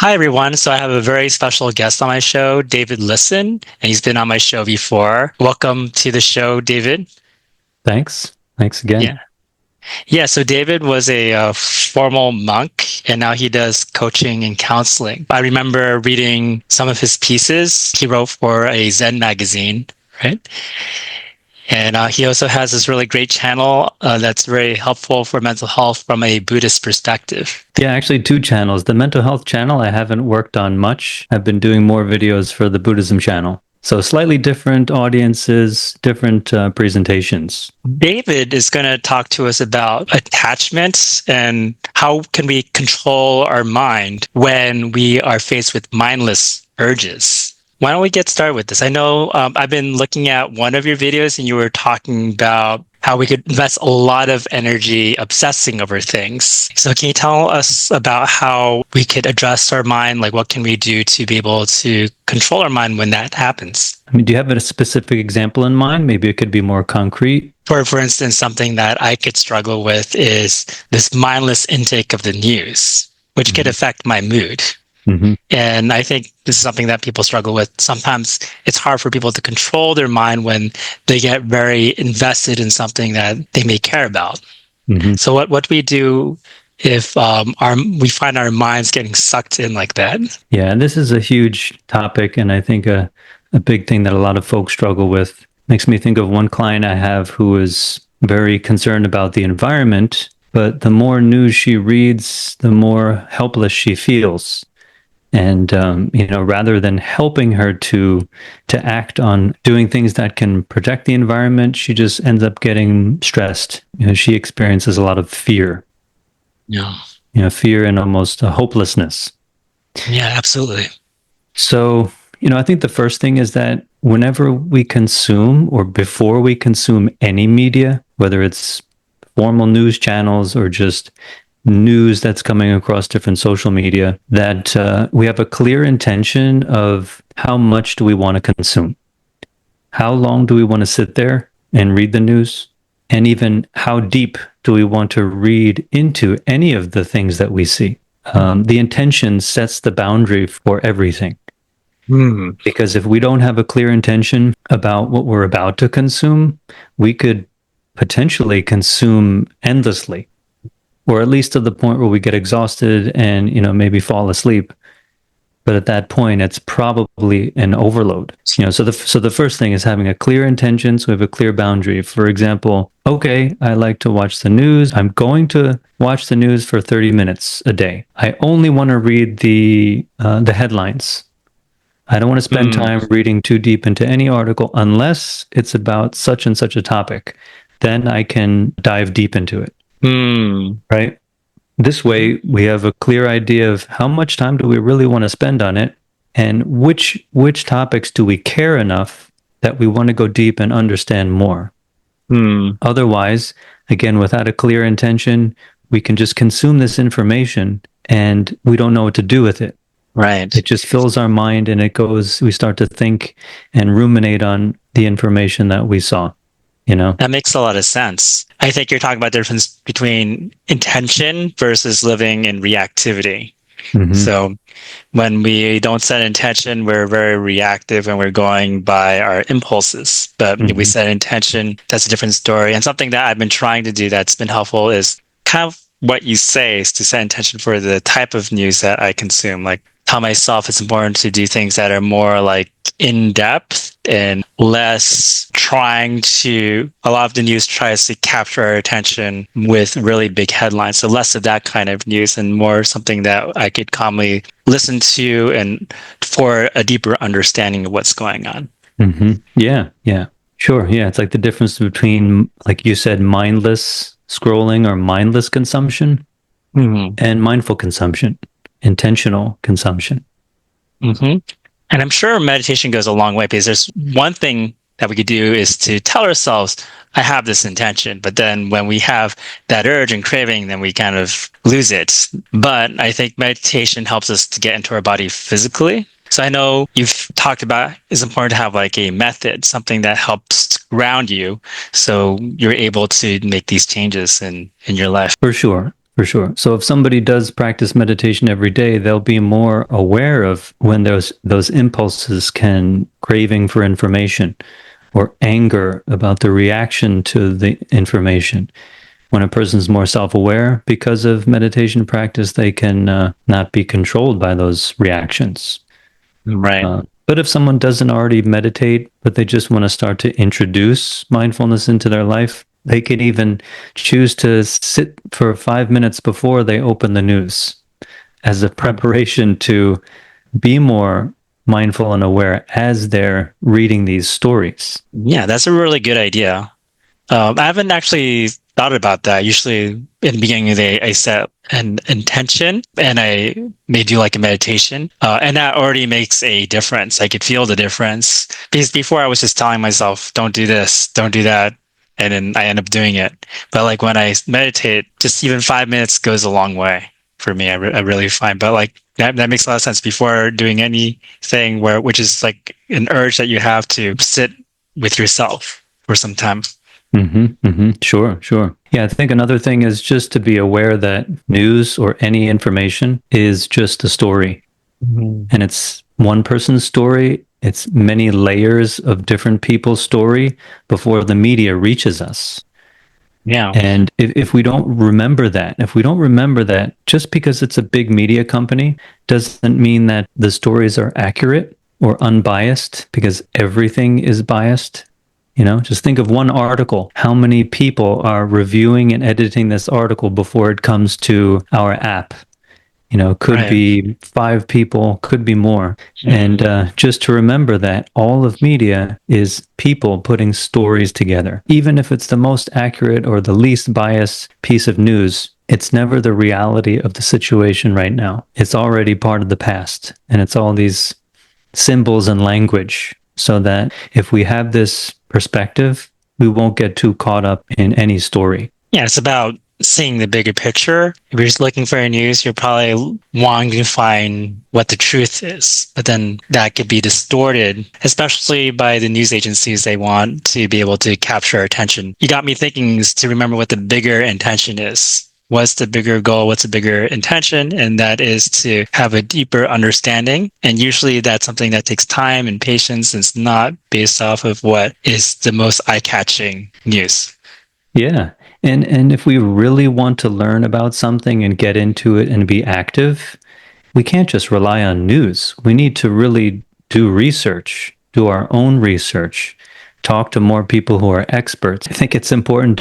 Hi, everyone. So I have a very special guest on my show, David Lisson, and he's been on my show before. Welcome to the show, David. Thanks. Thanks again. Yeah. Yeah. So David was a formal monk, and now he does coaching and counseling. I remember reading some of his pieces he wrote for a Zen magazine, right? And he also has this really great channel that's very helpful for mental health from a Buddhist perspective. Yeah, actually, two channels. The mental health channel I haven't worked on much. I've been doing more videos for the Buddhism channel. So slightly different audiences, different presentations. David is going to talk to us about attachments and how can we control our mind when we are faced with mindless urges. Why don't we get started with this? I know I've been looking at one of your videos and you were talking about how we could invest a lot of energy obsessing over things. So can you tell us about how we could address our mind? Like what can we do to be able to control our mind when that happens? I mean, do you have a specific example in mind? Maybe it could be more concrete. For instance, something that I could struggle with is this mindless intake of the news, which could affect my mood. Mm-hmm. And I think this is something that people struggle with. Sometimes it's hard for people to control their mind when they get very invested in something that they may care about. Mm-hmm. So what we do if we find our minds getting sucked in like that? Yeah, and this is a huge topic, and I think a big thing that a lot of folks struggle with. Makes me think of one client I have who is very concerned about the environment, but the more news she reads, the more helpless she feels. And rather than helping her to act on doing things that can protect the environment, she just ends up getting stressed. She experiences a lot of fear. Yeah. Fear and almost a hopelessness. Yeah, absolutely. So, I think the first thing is that whenever we consume or before we consume any media, whether it's formal news channels or just news that's coming across different social media, that we have a clear intention of how much do we want to consume? How long do we want to sit there and read the news? And even how deep do we want to read into any of the things that we see? The intention sets the boundary for everything. Because if we don't have a clear intention about what we're about to consume, we could potentially consume endlessly, or at least to the point where we get exhausted and, maybe fall asleep. But at that point, it's probably an overload. So the first thing is having a clear intention. So we have a clear boundary. For example, okay, I like to watch the news. I'm going to watch the news for 30 minutes a day. I only want to read the headlines. I don't want to spend time reading too deep into any article unless it's about such and such a topic. Then I can dive deep into it. Right? This way, we have a clear idea of how much time do we really want to spend on it, and which topics do we care enough that we want to go deep and understand more. Otherwise, again, without a clear intention, we can just consume this information and we don't know what to do with it. Right. It just fills our mind and we start to think and ruminate on the information that we saw. That makes a lot of sense. I think you're talking about the difference between intention versus living in reactivity. So when we don't set intention, we're very reactive and we're going by our impulses. But if we set intention, that's a different story. And something that I've been trying to do that's been helpful is kind of what you say, is to set intention for the type of news that I consume. Like tell myself it's important to do things that are more like in-depth and less trying to, a lot of the news tries to capture our attention with really big headlines. So less of that kind of news and more something that I could calmly listen to and for a deeper understanding of what's going on. Yeah. Sure. Yeah. It's like the difference between, like you said, mindless scrolling or mindless consumption and mindful consumption, intentional consumption. And I'm sure meditation goes a long way, because there's one thing that we could do is to tell ourselves, I have this intention. But then when we have that urge and craving, then we kind of lose it. But I think meditation helps us to get into our body physically. So I know you've talked about it's important to have like a method, something that helps ground you so you're able to make these changes in your life. For sure. For sure. So if somebody does practice meditation every day, they'll be more aware of when those impulses can craving for information or anger about the reaction to the information. When a person's more self-aware because of meditation practice, they can not be controlled by those reactions. Right. But if someone doesn't already meditate, but they just want to start to introduce mindfulness into their life, they can even choose to sit for 5 minutes before they open the news as a preparation to be more mindful and aware as they're reading these stories. Yeah, that's a really good idea. I haven't actually thought about that. Usually in the beginning of the day, I set an intention and I may do like a meditation. And that already makes a difference. I could feel the difference. Because before I was just telling myself, don't do this, don't do that. And then I end up doing it. But like when I meditate, just even 5 minutes goes a long way for me. I really find. But like that makes a lot of sense before doing anything which is like an urge that you have to sit with yourself for some time. Sure, sure. Yeah, I think another thing is just to be aware that news or any information is just a story. And it's one person's story. It's many layers of different people's story before the media reaches us. Yeah. And if we don't remember that, just because it's a big media company doesn't mean that the stories are accurate or unbiased, because everything is biased. Just think of one article. How many people are reviewing and editing this article before it comes to our app? Could Right. be 5 people, could be more. And just to remember that all of media is people putting stories together. Even if it's the most accurate or the least biased piece of news, it's never the reality of the situation right now. It's already part of the past. And it's all these symbols and language, so that if we have this perspective, we won't get too caught up in any story. Yeah, it's about seeing the bigger picture. If you're just looking for news, you're probably wanting to find what the truth is. But then that could be distorted, especially by the news agencies. They want to be able to capture our attention. You got me thinking is to remember what the bigger intention is. What's the bigger goal? What's the bigger intention? And that is to have a deeper understanding. And usually that's something that takes time and patience. And it's not based off of what is the most eye-catching news. Yeah. And if we really want to learn about something and get into it and be active, we can't just rely on news. We need to really do research, do our own research, talk to more people who are experts. I think it's important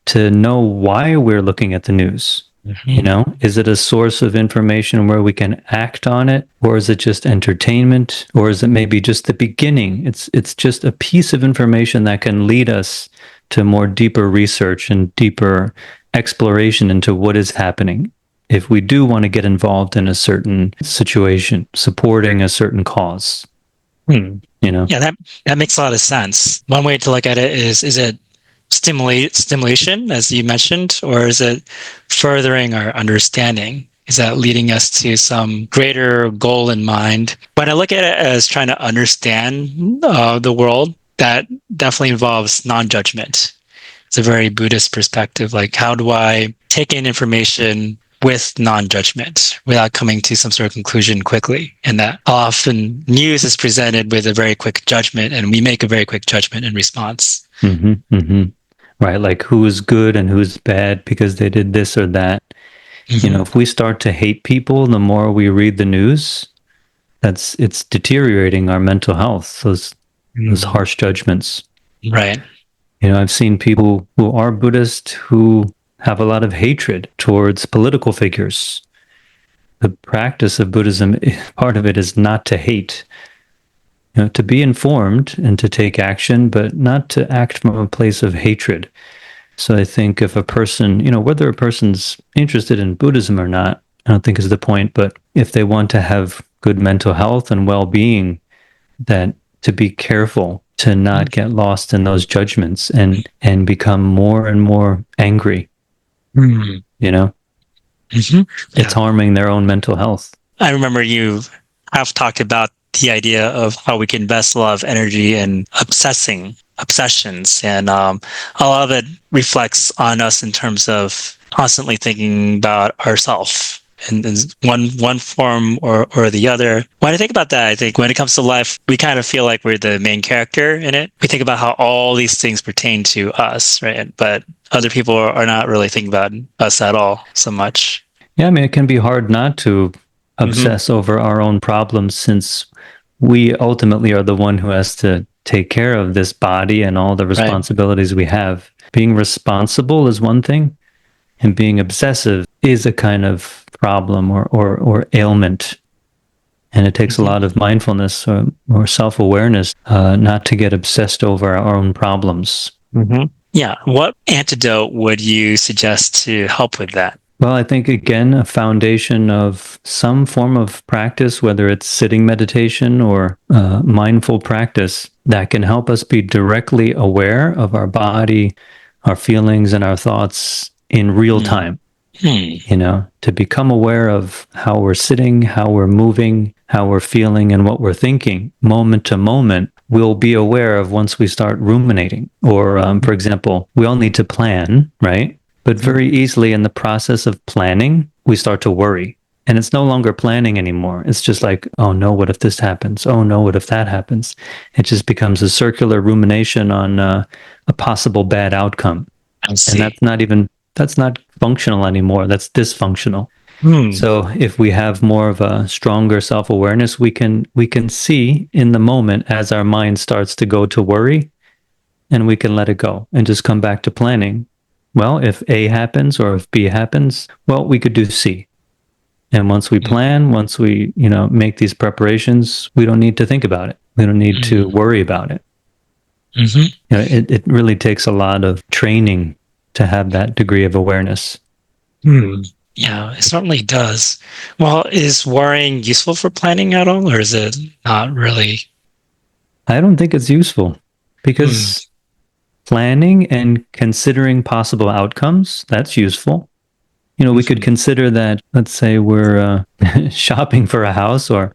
to know why we're looking at the news. Is it a source of information where we can act on it, or is it just entertainment, or is it maybe just the beginning? It's just a piece of information that can lead us to more deeper research and deeper exploration into what is happening. If we do want to get involved in a certain situation, supporting a certain cause, Yeah, that makes a lot of sense. One way to look at it is it stimulation, as you mentioned, or is it furthering our understanding? Is that leading us to some greater goal in mind? When I look at it as trying to understand the world, that definitely involves non-judgment. It's a very Buddhist perspective. Like, how do I take in information with non-judgment without coming to some sort of conclusion quickly? And that often news is presented with a very quick judgment, and we make a very quick judgment in response. Right, like who's good and who's bad because they did this or that. If we start to hate people, the more we read the news, it's deteriorating our mental health, those harsh judgments. Right. I've seen people who are Buddhist who have a lot of hatred towards political figures. The practice of Buddhism, part of it is not to hate, to be informed and to take action, but not to act from a place of hatred. So I think if a person, whether a person's interested in Buddhism or not, I don't think is the point, but if they want to have good mental health and well-being, that to be careful to not get lost in those judgments and become more and more angry. It's harming their own mental health. I remember you have talked about the idea of how we can invest a lot of energy in obsessions. And a lot of it reflects on us in terms of constantly thinking about ourselves in one form or the other. When I think about that, I think when it comes to life, we kind of feel like we're the main character in it. We think about how all these things pertain to us, right? But other people are not really thinking about us at all so much. Yeah, I mean, it can be hard not to Hmm. obsess over our own problems since we ultimately are the one who has to take care of this body and all the Right. responsibilities we have. Being responsible is one thing, and being obsessive is a kind of problem or ailment. And it takes a Hmm. lot of mindfulness or self awareness not to get obsessed over our own problems. Hmm. Yeah. What antidote would you suggest to help with that? Well, I think again, a foundation of some form of practice, whether it's sitting meditation or mindful practice, that can help us be directly aware of our body, our feelings, and our thoughts in real Hmm. time. Hmm. You know, to become aware of how we're sitting, how we're moving, how we're feeling, and what we're thinking moment to moment, we'll be aware of once we start ruminating. Or, for example, we all need to plan, right? But very easily in the process of planning, we start to worry. And it's no longer planning anymore. It's just like, oh no, what if this happens? Oh no, what if that happens? It just becomes a circular rumination on a possible bad outcome. I And see. that's not functional anymore. That's dysfunctional. Hmm. So if we have more of a stronger self-awareness, we can see in the moment as our mind starts to go to worry, and we can let it go and just come back to planning. Well, if A happens or if B happens, well, we could do C. And once we plan, once we, make these preparations, we don't need to think about it. We don't need to worry about it. Mm-hmm. It really takes a lot of training to have that degree of awareness. Hmm. Yeah, it certainly does. Well, is worrying useful for planning at all, or is it not really? I don't think it's useful Hmm. because planning and considering possible outcomes, that's useful. We could Hmm. consider that, let's say we're shopping for a house or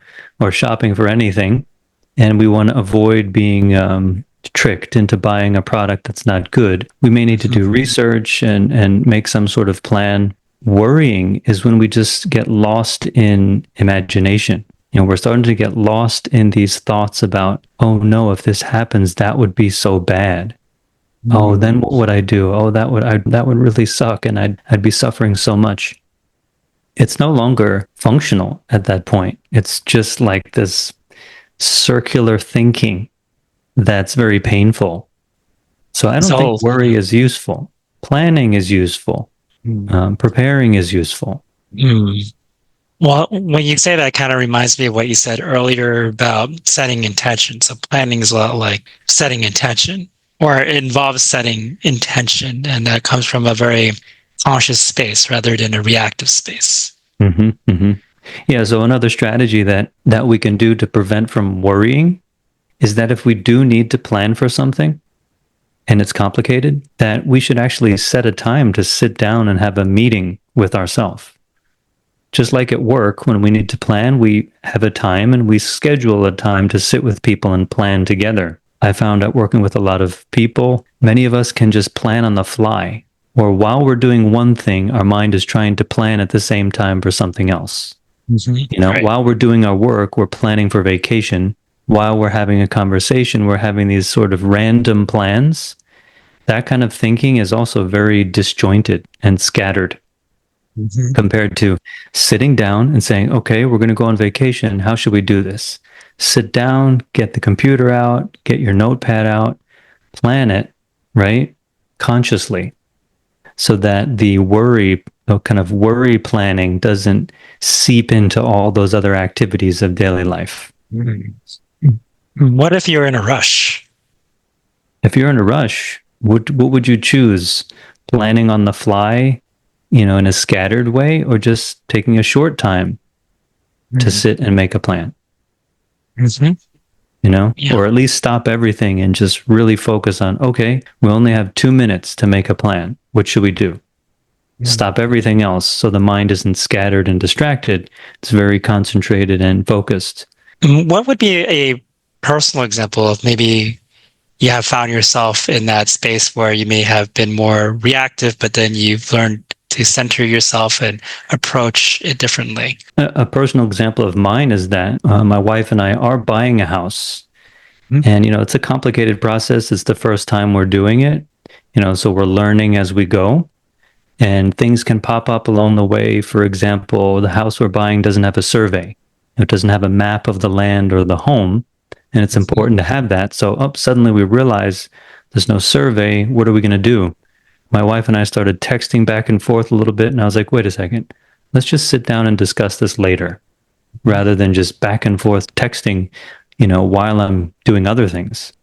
shopping for anything, and we want to avoid being tricked into buying a product that's not good. We may need to do research and make some sort of plan. Worrying is when we just get lost in imagination. We're starting to get lost in these thoughts about, oh no, if this happens, that would be so bad. Oh, then what would I do? Oh, that would really suck, and I'd be suffering so much. It's no longer functional at that point. It's just like this circular thinking that's very painful. So I don't think So, worry is useful. Planning is useful. Preparing is useful. hmm. Well, when you say that, kind of reminds me of what you said earlier about setting intention. So planning is a lot like setting intention, or it involves setting intention, and that comes from a very conscious space rather than a reactive space. Hmm. Hmm. Yeah. So another strategy that we can do to prevent from worrying is that if we do need to plan for something and it's complicated, that we should actually set a time to sit down and have a meeting with ourselves. Just like at work, when we need to plan, we have a time and we schedule a time to sit with people and plan together. I found out working with a lot of people, many of us can just plan on the fly. Or while we're doing one thing, our mind is trying to plan at the same time for something else. Right. While we're doing our work, we're planning for vacation. While we're having a conversation, we're having these sort of random plans. That kind of thinking is also very disjointed and scattered Hmm. compared to sitting down and saying, okay, we're going to go on vacation. How should we do this? Sit down, get the computer out, get your notepad out, plan it, right? Consciously, so that the kind of worry planning doesn't seep into all those other activities of daily life. What if you're in a rush? If you're in a rush, what would you choose? Planning on the fly, in a scattered way, or just taking a short time to Hmm. sit and make a plan, Yeah. or at least stop everything and just really focus on, okay, we only have 2 minutes to make a plan. What should we do? Stop everything else so the mind isn't scattered and distracted. It's very concentrated and focused. What would be a personal example of maybe you have found yourself in that space where you may have been more reactive, but then you've learned to center yourself and approach it differently? A personal example of mine is that my wife and I are buying a house. And, it's a complicated process. It's the first time we're doing it, so we're learning as we go. And things can pop up along the way. For example, the house we're buying doesn't have a survey. It doesn't have a map of the land or the home. And it's important to have that. So suddenly we realize there's no survey. What are we going to do? My wife and I started texting back and forth a little bit. And I was like, wait a second. Let's just sit down and discuss this later rather than just back and forth texting, while I'm doing other things.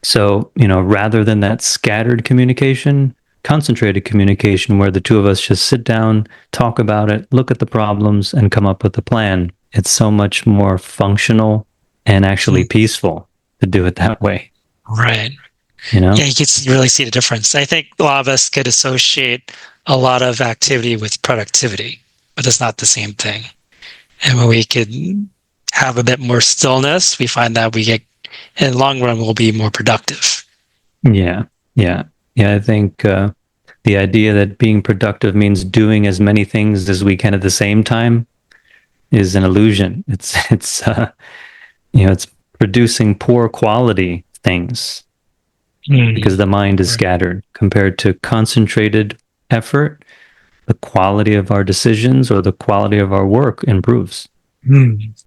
So, rather than that scattered communication, concentrated communication where the two of us just sit down, talk about it, look at the problems, and come up with a plan. It's so much more functional and actually peaceful to do it that way. Right. You know? Yeah, you can really see the difference. I think a lot of us could associate a lot of activity with productivity, but it's not the same thing. And when we could have a bit more stillness, we find that we get, in the long run, we'll be more productive. Yeah. Yeah. Yeah. I think the idea that being productive means doing as many things as we can at the same time is an illusion. It's producing poor quality things because the mind is scattered compared to concentrated effort. The quality of our decisions or the quality of our work improves.